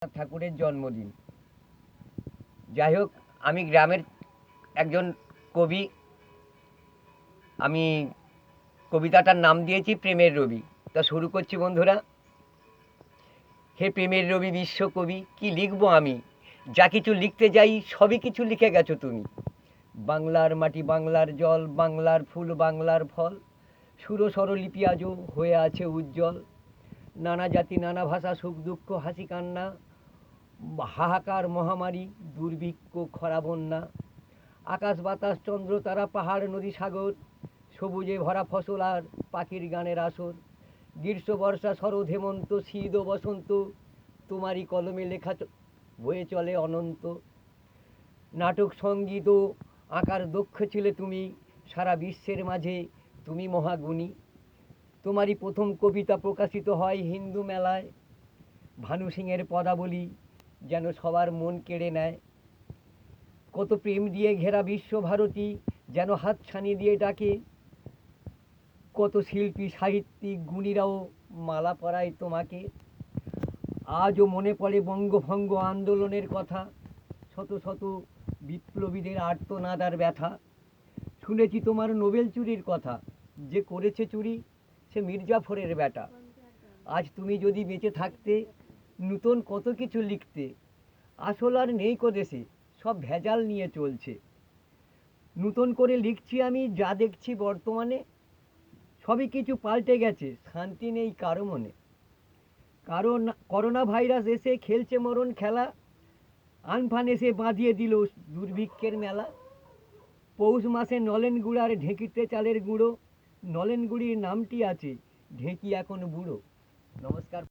ঠাকুরের জন্মদিন। যাই হোক, আমি গ্রামের একজন কবি। আমি কবিতাটার নাম দিয়েছি প্রেমের রবি। তা শুরু করছি বন্ধুরা। হে প্রেমের রবি বিশ্বকবি, কি লিখবো আমি? যা কিছু লিখতে যাই সবই কিছু লিখে গেছো তুমি। বাংলার মাটি, বাংলার জল, বাংলার ফুল, বাংলার ফল, সুর স্বরলিপি আজও হয়ে আছে উজ্জ্বল। নানা জাতি, নানা ভাষা, সুখ দুঃখ, হাসি কান্না, হাহাকার, মহামারী, দুর্ভিক্ষ, খরা, বন্যা, আকাশ বাতাস, চন্দ্র তারা, পাহাড় নদী সাগর, সবুজে ভরা ফসল আর পাখির গানের আসর। গ্রীষ্ম বর্ষা শরৎ হেমন্ত, শীত ও বসন্ত, তোমারই কলমে লেখা বয়ে চলে অনন্ত। নাটক, সঙ্গীত ও আঁকার দক্ষ ছিলে তুমি, সারা বিশ্বের মাঝে তুমি মহাগুণী। তোমারই প্রথম কবিতা প্রকাশিত হয় হিন্দু মেলায়। ভানু সিংয়ের পদাবলী যেন সবার মন কেড়ে নেয়। কত প্রেম দিয়ে ঘেরা বিশ্বভারতী যেন হাতছানি দিয়ে ডাকে। কত শিল্পী, সাহিত্যিক, গুণীরাও মালা পরায় তোমাকে। আজও মনে পড়ে বঙ্গভঙ্গ আন্দোলনের কথা, শত শত বিপ্লবীদের আর্তনাদ আর ব্যথা। শুনেছি তোমার নোবেল চুরির কথা, যে করেছে চুরি সে মির্জাফরের বেটা। আজ তুমি যদি বেঁচে থাকতে নূতন কত কিছু লিখতে। আসল আর নেই কো দেশে, সব ভেজাল নিয়ে চলছে। নূতন করে লিখছি আমি যা দেখছি বর্তমানে, সবই কিছু পাল্টে গেছে, শান্তি নেই কারো মনে। কারণ করোনা ভাইরাস এসে খেলছে মরণ খেলা, আমফান এসে বাঁধিয়ে দিল দুর্ভিক্ষের মেলা। পৌষ মাসে নলেন গুড় আর ঢেঁকিতে চালের গুঁড়ো, নলেন গুড়ির নামটি আছে, ঢেঁকি এখন বুড়ো। নমস্কার।